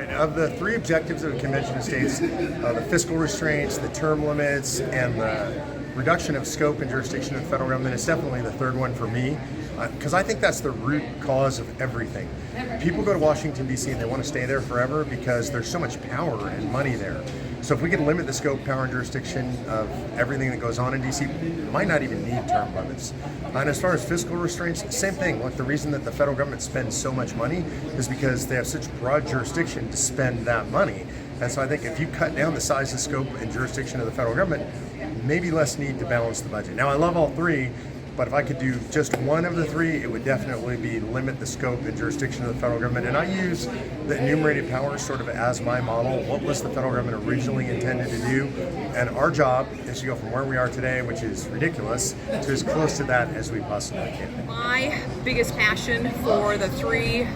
right. Of the three objectives of the Convention of States, the fiscal restraints, the term limits, and the reduction of scope and jurisdiction of the federal government is definitely the third one for me, because I think that's the root cause of everything. People go to Washington, D.C. and they want to stay there forever because there's so much power and money there. So if we could limit the scope, power, and jurisdiction of everything that goes on in D.C., might not even need term limits. And as far as fiscal restraints, same thing. Look, the reason that the federal government spends so much money is because they have such broad jurisdiction to spend that money. And so I think if you cut down the size and scope and jurisdiction of the federal government, maybe less need to balance the budget. Now, I love all three, but if I could do just one of the three, it would definitely be limit the scope and jurisdiction of the federal government. And I use the enumerated powers sort of as my model. What was the federal government originally intended to do? And our job is to go from where we are today, which is ridiculous, to as close to that as we possibly can. My biggest passion for the three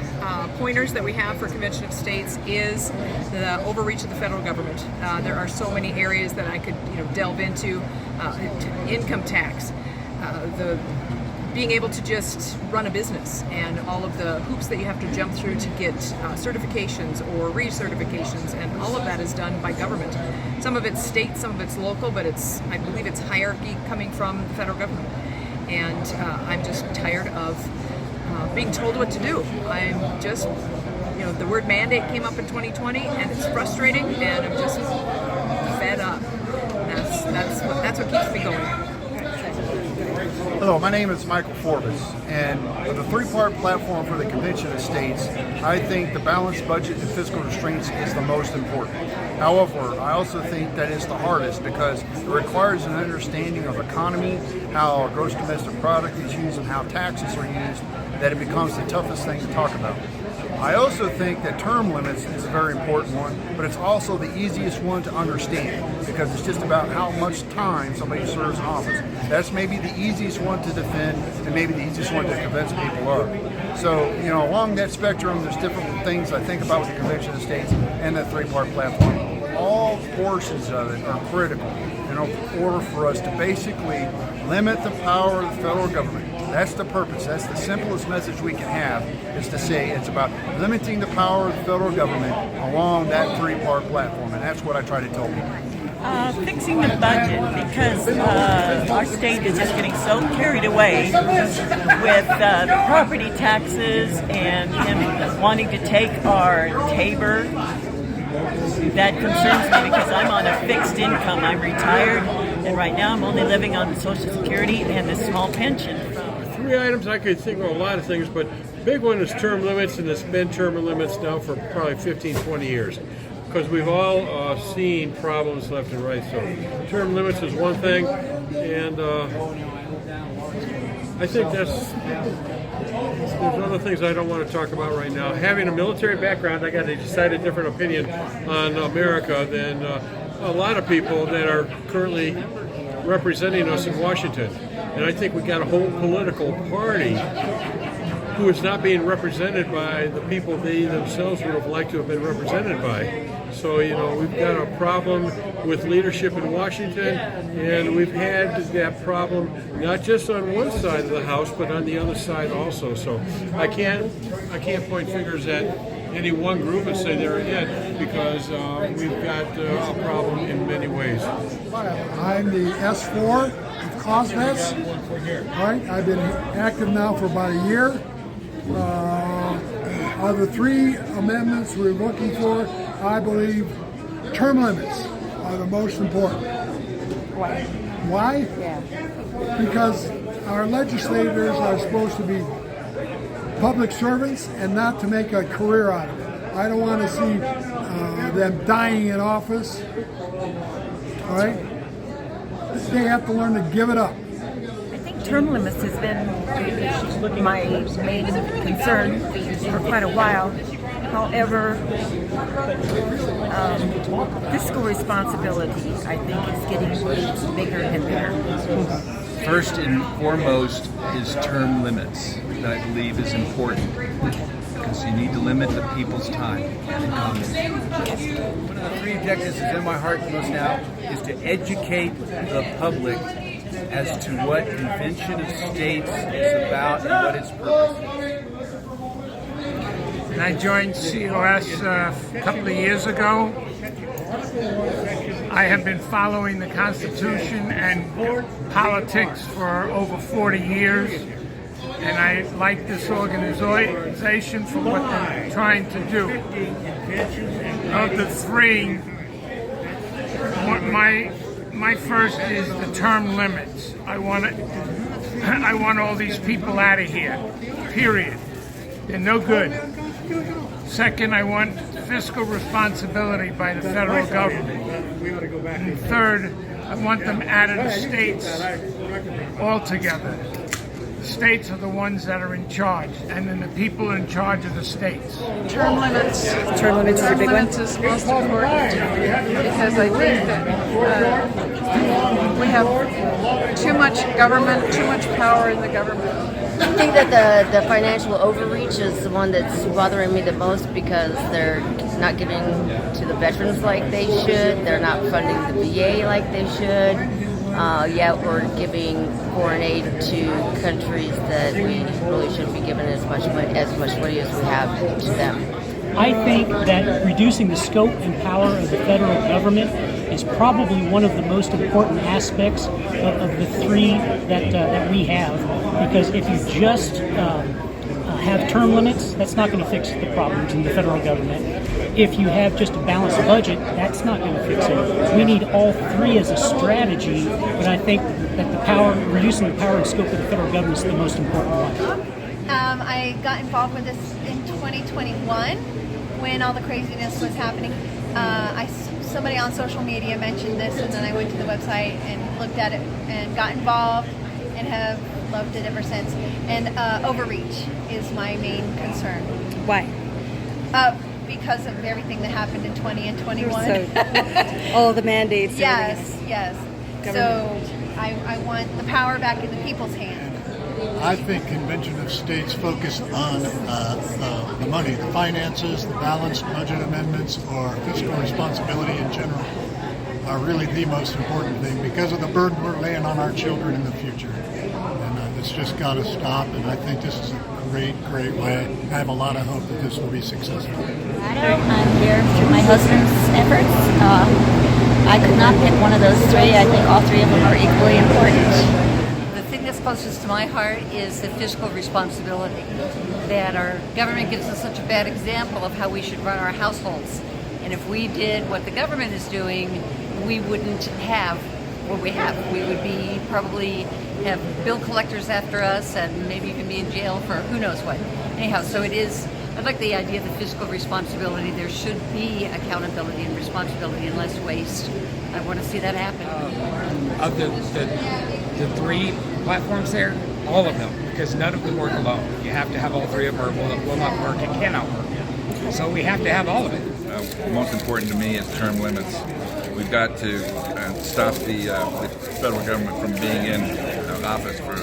pointers that we have for Convention of States is the overreach of the federal government. There are so many areas that I could delve into, income tax, the being able to just run a business and all of the hoops that you have to jump through to get certifications or recertifications, and all of that is done by government. Some of it's state, some of it's local, but I believe it's hierarchy coming from the federal government. And I'm just tired of being told what to do. I'm just, the word mandate came up in 2020 and it's frustrating, and I'm just fed up. That's what keeps me going. Hello, my name is Michael Forbes, and the three-part platform for the Convention of States, I think the balanced budget and fiscal restraints is the most important. However, I also think that it's the hardest because it requires an understanding of economy, how gross domestic product is used, and how taxes are used, that it becomes the toughest thing to talk about. I also think that term limits is a very important one, but it's also the easiest one to understand because it's just about how much time somebody serves in office. That's maybe the easiest one to defend and maybe the easiest one to convince people of. So, along that spectrum, there's different things I think about with the Convention of States and that three-part platform. All portions of it are critical in order for us to basically limit the power of the federal government. That's the purpose. That's the simplest message we can have, is to say it's about limiting the power of the federal government along that three-part platform, and that's what I try to tell people. Fixing the budget, because our state is just getting so carried away with the property taxes and him wanting to take our Tabor. That concerns me because I'm on a fixed income. I'm retired, and right now I'm only living on Social Security and a small pension. Three items I could think of, a lot of things, but big one is term limits, and it's been term limits now for probably 15, 20 years. Because we've all seen problems left and right. So term limits is one thing, and I think there's other things I don't want to talk about right now. Having a military background, I got a decided different opinion on America than a lot of people that are currently representing us in Washington. And I think we got a whole political party who is not being represented by the people they themselves would have liked to have been represented by. So, we've got a problem with leadership in Washington, and we've had that problem not just on one side of the House, but on the other side also. So I can't point fingers at any one group and say they're it, because we've got a problem in many ways. I'm the S4 of COS Rally. All right, I've been active now for about a year. Of the three amendments we're looking for, I believe term limits are the most important. Why? Why? Yeah. Because our legislators are supposed to be public servants and not to make a career out of it. I don't want to see them dying in office. All right? They have to learn to give it up. I think term limits has been my main concern for quite a while. However, fiscal responsibility, I think, is getting bigger and bigger. First and foremost is term limits, that I believe is important, because you need to limit the people's time and comments. One of the three objectives that's in my heart the most now is to educate the public as to what Convention of States is about and what its purpose is. and I joined COS a couple of years ago. I have been following the Constitution and politics for over 40 years, and I like this organization for what they're trying to do. Of the three, my first is the term limits. I want all these people out of here, period. They're no good. Second, I want fiscal responsibility by the federal government. And third, I want them out of the states altogether. The states are the ones that are in charge, and then the people in charge of the states. Term limits. Term limits is a big one. Term limits is most important because I think that we have too much government, too much power in the government. I think that the financial overreach is the one that's bothering me the most because they're not giving to the veterans like they should. They're not funding the VA like they should. Yet we're giving foreign aid to countries that we really shouldn't be giving as much money as we have to them. I think that reducing the scope and power of the federal government is probably one of the most important aspects of the three that we have. Because if you just have term limits, that's not going to fix the problems in the federal government. If you have just a balanced budget, that's not going to fix it. We need all three as a strategy, but I think that reducing the power and scope of the federal government is the most important one. I got involved with this in 2021 when all the craziness was happening. Somebody on social media mentioned this, and then I went to the website and looked at it and got involved and have loved it ever since. And overreach is my main concern. Why? Because of everything that happened in 20 and 21. All the mandates. Yes. So I want the power back in the people's hands. I think Convention of States focus on the money, the finances, the balanced budget amendments, or fiscal responsibility in general are really the most important thing because of the burden we're laying on our children in the future. And it's just got to stop, and I think this is a great way. I have a lot of hope that this will be successful. I'm here through my husband's efforts. I could not pick one of those three. I think all three of them are equally important. The thing that's closest to my heart is the fiscal responsibility. That our government gives us such a bad example of how we should run our households. And if we did what the government is doing, we wouldn't have what we have. We would be probably have bill collectors after us and maybe even be in jail for who knows what. Anyhow, so it is, I like the idea of the fiscal responsibility. There should be accountability and responsibility and less waste. I want to see that happen. Of the three platforms there, all of them, because none of them work alone. You have to have all three of them or it will not work. It cannot work. So we have to have all of it. Most important to me is term limits. We've got to stop the federal government from being in office for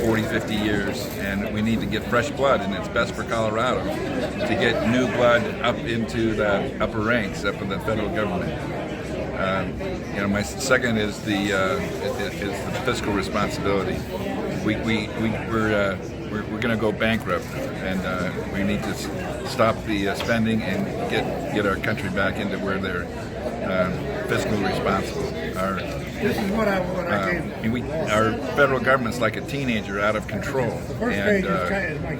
40, 50 years, and we need to get fresh blood, and it's best for Colorado to get new blood up into the upper ranks, up in the federal government. My second is the fiscal responsibility. We're going to go bankrupt, and we need to stop the spending and get our country back into where they're fiscally responsible. Our federal government's like a teenager out of control, and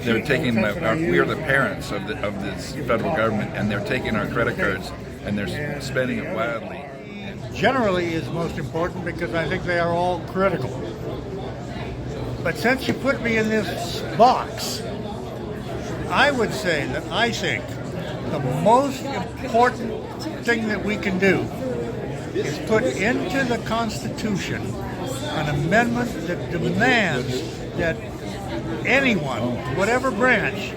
they're taking we are the parents of this federal government, and they're taking our credit cards and they're spending it wildly. Generally is most important because I think they are all critical. But since you put me in this box, I would say that I think the most important thing that we can do is put into the Constitution an amendment that demands that anyone, whatever branch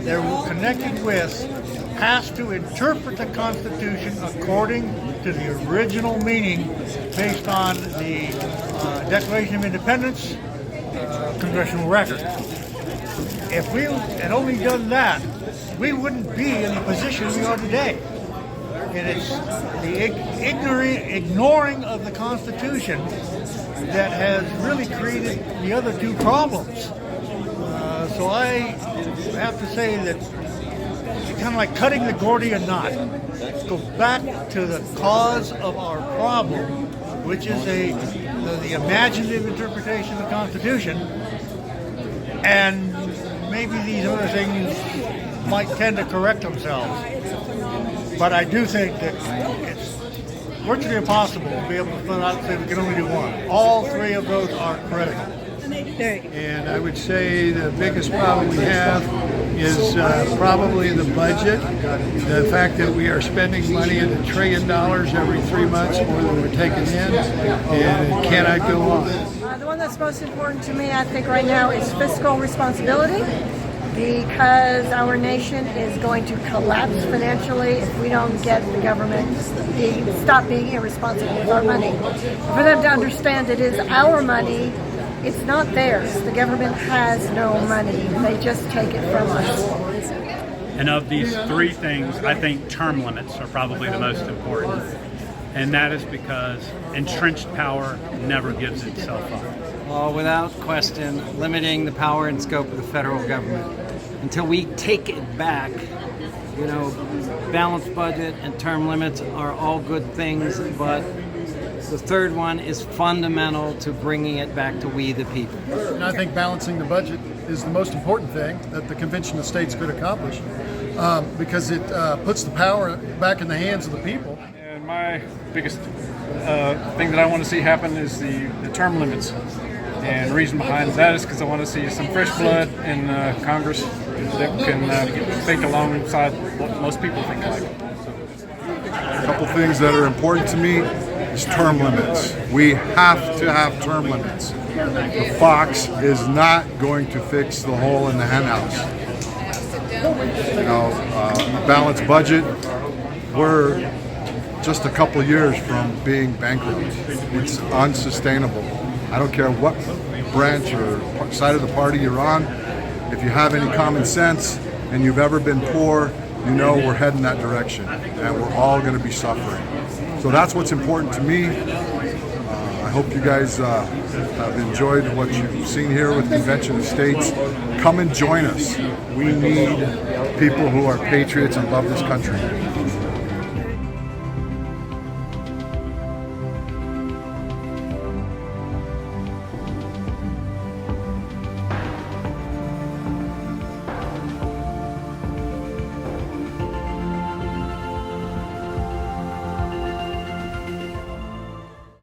they're connected with, has to interpret the Constitution according to the original meaning based on the Declaration of Independence, congressional record. If we had only done that, we wouldn't be in the position we are today. And it's the ignoring of the Constitution that has really created the other two problems. So So I have to say that it's kind of like cutting the Gordian knot. It goes back to the cause of our problem, which is the imaginative interpretation of the Constitution, and maybe these other things might tend to correct themselves. But I do think that it's virtually impossible to be able to put out and say we can only do one. All three of those are critical. And I would say the biggest problem we have is probably the budget. The fact that we are spending money at $1 trillion every 3 months more than we're taking in, and it cannot go on. The one that's most important to me, I think, right now is fiscal responsibility, because our nation is going to collapse financially if we don't get the government stop being irresponsible with our money. For them to understand it is our money, it's not theirs. The government has no money. They just take it from us. And of these three things, I think term limits are probably the most important. And that is because entrenched power never gives itself up. Well, without question, limiting the power and scope of the federal government. Until we take it back, you know, balanced budget and term limits are all good things, but the third one is fundamental to bringing it back to we the people. And I think balancing the budget is the most important thing that the Convention of States could accomplish, because it puts the power back in the hands of the people. And my biggest thing that I want to see happen is the term limits. And the reason behind that is because I want to see some fresh blood in Congress that can think alongside what most people think like. A couple things that are important to me is term limits. We have to have term limits. The fox is not going to fix the hole in the henhouse. You know, balanced budget, we're just a couple years from being bankrupt. It's unsustainable. I don't care what branch or side of the party you're on. If you have any common sense and you've ever been poor, you know we're heading that direction and we're all going to be suffering. So that's what's important to me. I hope you guys have enjoyed what you've seen here with Convention of States. Come and join us. We need people who are patriots and love this country.